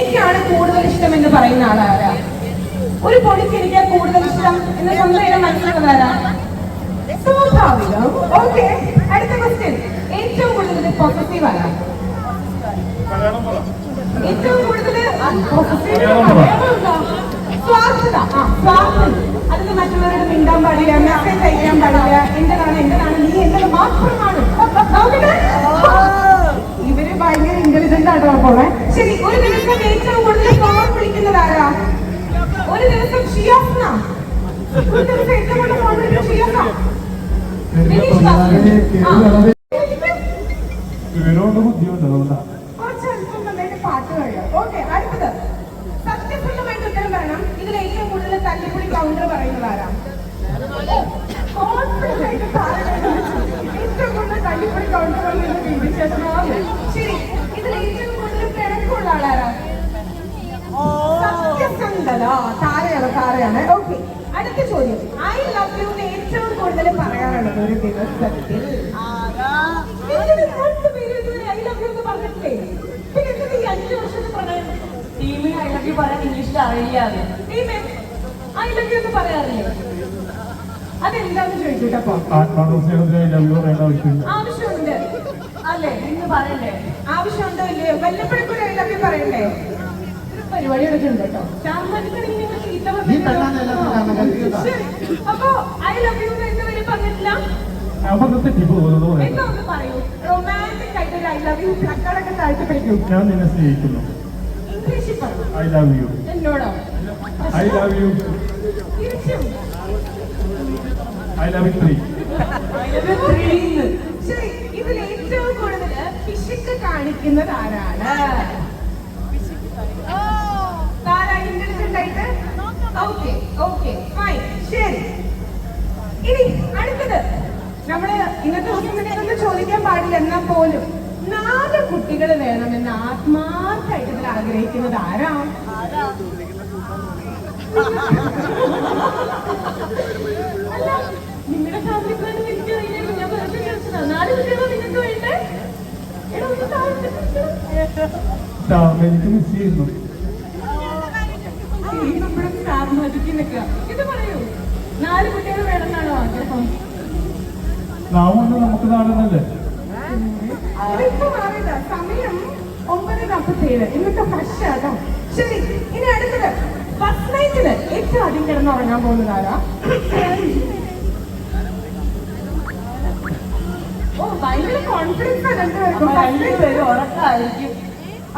എനിക്കാണ് കൂടുതൽ ഇഷ്ടം എന്ന് പറയുന്ന ആളാരാ? ഒരു പൊടിക്ക് എനിക്ക് കൂടുതൽ ഇഷ്ടം എന്ന് സ്വന്തം മനസ്സിലുള്ളതാരാ? സ്വാഭാവികം. ഓക്കെ, അടുത്ത ക്വസ്റ്റ്യൻ. ഏറ്റവും കൂടുതൽ പോസിറ്റീവ് ആരാ? ഏറ്റവും കൂടുതൽ സ്വാർത്ഥത. സ്വാർത്ഥം. അതിന് മറ്റുള്ളവരോട് മിണ്ടാൻ പാടില്ല, മെസ്സേജ് അയക്കാൻ പാടില്ല. എന്റേതാണ് നീ എന്റേത് മാത്രമാണ്. ഇവര് ഭയങ്കര ഇന്റലിജന്റ് ആയിട്ടാണ് പോണേ. ശരി, ഒരു ദിവസം ഏറ്റവും കൂടുതൽ ഫോൺ വിളിക്കുന്നത് ആരാ? ഒരു ദിവസം ഷിയാസ്ന. ഒരു ദിവസം ഏറ്റവും കൂടുതൽ ഫോൺ വിളിക്കുന്നത് ഷിയാസ. പാട്ട് കഴിയാം. ഓക്കെ, അടുത്തത്. സത്യസന്ധമായിട്ട് ഉത്തരം പറയണം. ഇതിൽ ഏറ്റവും കൂടുതൽ തല്ലിപ്പൊളി കൗണ്ടർ പറയുന്നത് ആരാ? ഏറ്റവും കൂടുതൽ തല്ലിപ്പൊളി കൗണ്ടർ പറയുന്നത് ശരി, ഇതിൽ ഏറ്റവും കൂടുതൽ പിണക്കുള്ള ആളാരാ? സത്യസന്ധത. താരയാണ്. ഓക്കെ, അടുത്ത ചോദ്യം. ഐ ലവ് യു ഏറ്റവും കൂടുതൽ പറയാറുള്ളത് ഒരു ദിവസത്തിൽ ഐ ലവ് യു എന്ന് പറഞ്ഞിട്ടില്ലേ? പിന്നെ ഈ 5 വർഷത്തെ പ്രണയം ടീമിന് ഐ ലവ് യു പറയാൻ ഇംഗ്ലീഷിൽ അറിയില്ലാതെ ടീമേ ഐ ലവ് യു എന്ന് പറയാറില്ലേ? അതെന്താന്ന് ചോദിച്ചിട്ടപ്പോ ആവശ്യമുണ്ട് അല്ലേ? ഇന്ന് പറയണ്ടേ? ആവശ്യമുണ്ടോ ഇല്ലയോ? വല്ലപ്പോഴേക്കും ഐ ലവ് യു പറയണ്ടേ? പരിപാടി എടുക്കുന്നുണ്ട് കേട്ടോ. അപ്പൊ ഐ ലവ് യു എന്ന് പറഞ്ഞിട്ടില്ല. എന്താ ഒന്ന് പറയൂ. റൊമാൻറ്റിക് ആയിട്ട് ഒരു ഐ ലവ് യു പ്ലക്കാർഡൊക്കെ താഴ്ത്തി പിടിക്കും. ഞാൻ നിന്നെ സ്നേഹിക്കുന്നു. ഇംഗ്ലീഷിൽ പറയൂ. I love you. എന്നോടോ? I love you. തിരിച്ചും ഐ ലവ് യു 3. ശരി, ഇതിൽ ഏറ്റവും കൂടുതൽ പിശുക്ക് കാണിക്കുന്നത് ആരാണ്? ഇന്റലിജന്റ് ആയിട്ട്. Okay, fine. ശരി, ഇനി അടുത്തത്. നമ്മള് ഇന്നത്തെ ദിവസം നിങ്ങൾക്കൊന്നും ചോദിക്കാൻ പാടില്ല, എന്നാൽ പോലും 4 കുട്ടികൾ വേണമെന്ന് ആത്മാർത്ഥമായിട്ട് ഇതിൽ ആഗ്രഹിക്കുന്നത് ആരാ? അല്ല, നിങ്ങളുടെ ഫാമിലി പ്ലാൻ എനിക്ക് അറിയില്ല. ഞാൻ വെറുതെ ചോദിച്ചതാ. 4 കുട്ടികളോ നിങ്ങൾക്ക് വേണ്ടേ? എനിക്ക് മിസ് ചെയ്യുന്നു. ഇത് പറയൂ. 4 കുട്ടികൾ വേണമെന്നാണോ ആഗ്രഹം? നമുക്ക് കാണുന്നല്ലേ. ഇതിപ്പോ മാറിയതാ. സമയം 9:47. ഇന്നത്തെ ഫ്രഷ് ആട്ടോ. ശരി, ഇനി അടുത്തത്. ഫസ്റ്റ് നൈറ്റില് ഏറ്റവും ആദ്യം കിടന്നുറങ്ങാൻ പോകുന്നത് ആരാ? ഭയങ്കര കോൺഫിഡൻസ് ആണ് രണ്ടുപേരും. ഉറക്കായിരിക്കും.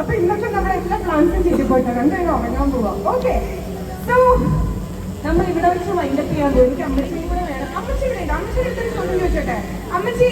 അപ്പൊ ഇന്നത്തെ നമ്മുടെ എല്ലാ പ്ലാൻസും ചെയ്ത് പോയിട്ട് 2 പേരും ഉറങ്ങാൻ പോവാം. ഓക്കെ, സോ നമ്മൾ ഇവിടെ വെച്ച് വൈൻഡപ്പ് ചെയ്യാൻ പോകും. എനിക്ക് അമ്മച്ചിയും കൂടെ വേണം. അമ്മച്ചി ഇവിടെ ഉണ്ട്. അമ്മച്ചിയുടെ അടുത്തൊരു ചോദ്യം ചോദിച്ചോട്ടെ. അമ്മച്ചി